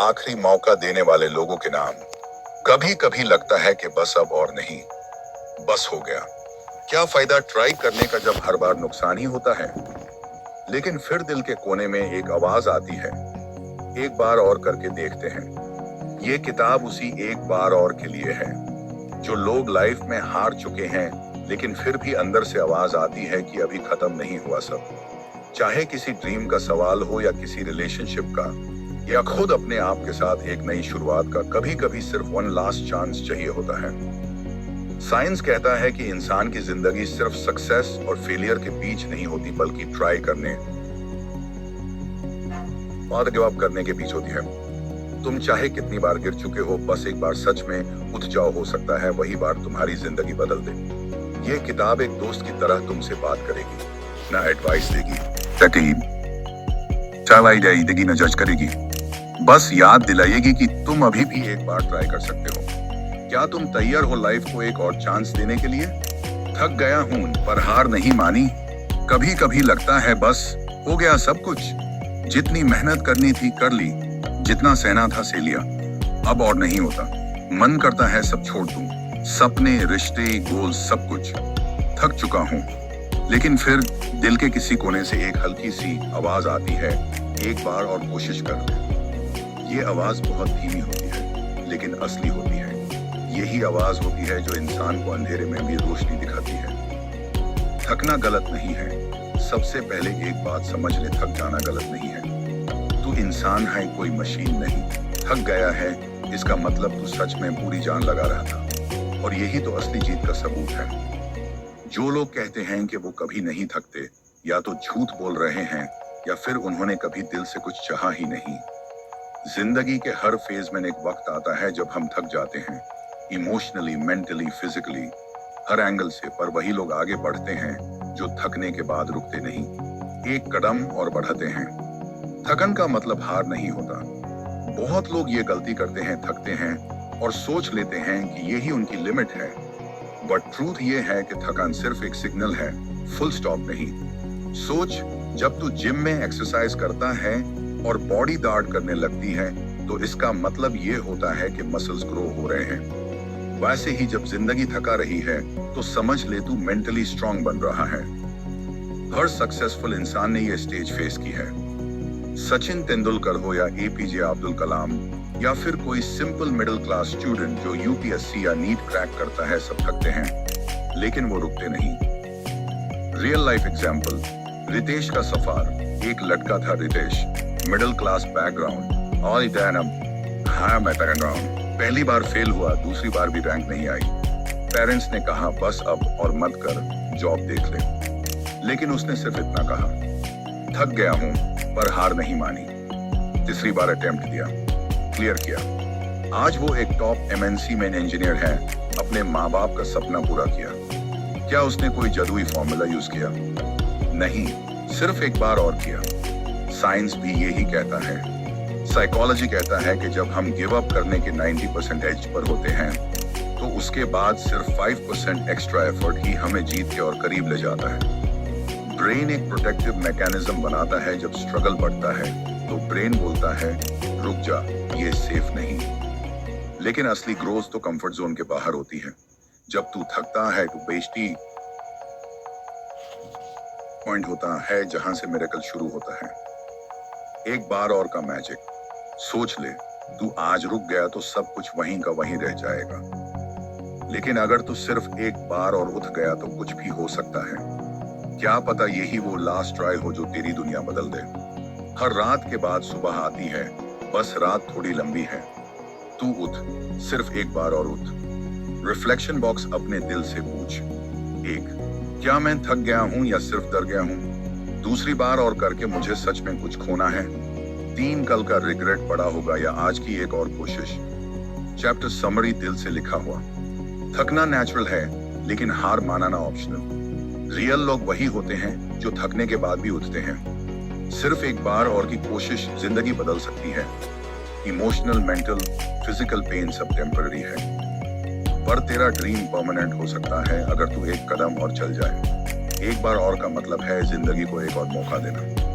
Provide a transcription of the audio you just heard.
आखिरी मौका देने वाले लोगों के नाम। कभी कभी लगता है कि बस अब और नहीं, बस हो गया। क्या फायदा ट्राई करने का जब हर बार नुकसान ही होता है। लेकिन फिर दिल के कोने में एक आवाज आती है, एक बार और करके देखते हैं। ये किताब उसी एक बार और के लिए है, जो लोग लाइफ में हार चुके हैं लेकिन फिर भी अंदर से आवाज आती है कि अभी खत्म नहीं हुआ सब। चाहे किसी ड्रीम का सवाल हो या किसी रिलेशनशिप का, या खुद अपने आप के साथ एक नई शुरुआत का, कभी कभी सिर्फ वन लास्ट चांस चाहिए होता है। साइंस कहता है कि इंसान की जिंदगी सिर्फ सक्सेस और फेलियर के बीच नहीं होती, बल्कि ट्राई करने और गिव अप करने के बीच होती है। तुम चाहे कितनी बार गिर चुके हो, बस एक बार सच में उठ जाओ, हो सकता है वही बार तुम्हारी जिंदगी बदल दे। ये किताब एक दोस्त की तरह तुमसे बात करेगी, ना एडवाइस देगी, देगी, ना जज करेगी। बस याद दिलाएगी कि तुम अभी भी एक बार ट्राई कर सकते हो। क्या तुम तैयार हो लाइफ को एक और चांस देने के लिए? थक गया हूं पर हार नहीं मानी। कभी कभी लगता है बस हो गया सब कुछ। जितनी मेहनत करनी थी कर ली, जितना सहना था सह लिया, अब और नहीं होता। मन करता है सब छोड़ दूं, सपने, रिश्ते, गोल, सब कुछ। थक चुका हूं, लेकिन फिर दिल के किसी कोने से एक हल्की सी आवाज आती है, एक बार और कोशिश कर ले। ये आवाज बहुत धीमी होती है, लेकिन असली होती है। यही आवाज होती है जो इंसान को अंधेरे में भी रोशनी दिखाती है। थकना गलत नहीं है। सबसे पहले एक बात समझ ले, थक जाना गलत नहीं है। तू इंसान है, कोई मशीन नहीं। थक गया है इसका मतलब तू सच में पूरी जान लगा रहा था, और यही तो असली जीत का सबूत है। जो लोग कहते हैं कि वो कभी नहीं थकते, या तो झूठ बोल रहे हैं या फिर उन्होंने कभी दिल से कुछ चाहा ही नहीं। जिंदगी के हर फेज में एक वक्त आता है जब हम थक जाते हैं, इमोशनली, मेंटली, फिजिकली, हर एंगल से। पर वही लोग आगे बढ़ते हैं जो थकने के बाद रुकते नहीं, एक कदम और बढ़ते हैं। थकन का मतलब हार नहीं होता। बहुत लोग ये गलती करते हैं, थकते हैं और सोच लेते हैं कि यही उनकी लिमिट है। बट ट्रूथ ये है कि थकान सिर्फ एक सिग्नल है, फुल स्टॉप नहीं। सोच, जब तू जिम में एक्सरसाइज करता है और बॉडी दर्द करने लगती है, तो इसका मतलब ये होता है कि मसल्स ग्रो हो रहे हैं। वैसे ही जब जिंदगी थका रही है, तो समझ ले तू मेंटली स्ट्रांग बन रहा है। हर सक्सेसफुल इंसान ने ये स्टेज फेस की है। सचिन तेंदुलकर हो या एपीजे अब्दुल कलाम, या फिर कोई सिंपल मिडिल क्लास स्टूडेंट जो यूपीएससी या नीट क्रैक करता है, सब थकते हैं लेकिन वो रुकते नहीं। रियल लाइफ एग्जाम्पल, रितेश का सफर। एक लड़का था Ritesh, middle class background, all background. पहली बार फेल हुआ, दूसरी बार भी रैंक नहीं आई। पेरेंट्स ने कहा बस अब और मत कर, जॉब देख ले। लेकिन उसने सिर्फ इतना कहा, थक गया हूं पर हार नहीं मानी। तीसरी बार अटेम्प्ट दिया, क्लियर किया। आज वो एक टॉप एमएनसी में इंजीनियर है, अपने माँ बाप का सपना पूरा किया। क्या उसने कोई जादुई फॉर्मूला यूज किया? नहीं, सिर्फ एक बार और किया। साइंस भी यही कहता है। साइकोलॉजी कहता है कि जब हम गिव अप करने के 90% एज पर होते हैं, तो उसके बाद सिर्फ 5% एक्स्ट्रा एफर्ट ही हमें जीत के और करीब ले जाता है। ब्रेन एक प्रोटेक्टिव मैकेनिज्म बनाता है। जब स्ट्रगल बढ़ता है तो ब्रेन बोलता है रुक जा, ये सेफ नहीं। लेकिन असली ग्रोथ तो कंफर्ट जोन के बाहर होती है। जब तू थकता है तो बेइज्जती पॉइंट होता है जहां से मिरेकल शुरू होता है। एक बार और का मैजिक। सोच ले, तू आज रुक गया तो सब कुछ वहीं का वहीं रह जाएगा। लेकिन अगर तू सिर्फ एक बार और उठ गया तो कुछ भी हो सकता है। क्या पता यही वो लास्ट ट्राई हो जो तेरी दुनिया बदल दे। हर रात के बाद सुबह आती है, बस रात थोड़ी लंबी है। तू उठ, सिर्फ एक बार और उठ। रिफ्लेक्शन बॉक्स अपने दिल से पूछ, एक, क्या मैं थक गया हूं या सिर्फ डर गया हूं? दूसरी बार और करके मुझे सच में कुछ खोना है? 3, कल का रिग्रेट पड़ा होगा या आज की एक और कोशिश? चैप्टर समरी दिल से लिखा हुआ। थकना नेचुरल है, लेकिन हार मानना ऑप्शनल। रियल लोग वही होते हैं जो थकने के बाद भी उठते हैं। सिर्फ एक बार और की कोशिश जिंदगी बदल सकती है। इमोशनल, मेंटल, फिजिकल पेन सब टेम्पररी है, पर तेरा ड्रीम परमानेंट हो सकता है अगर तू एक कदम और चल जाए। एक बार और का मतलब है जिंदगी को एक और मौका देना।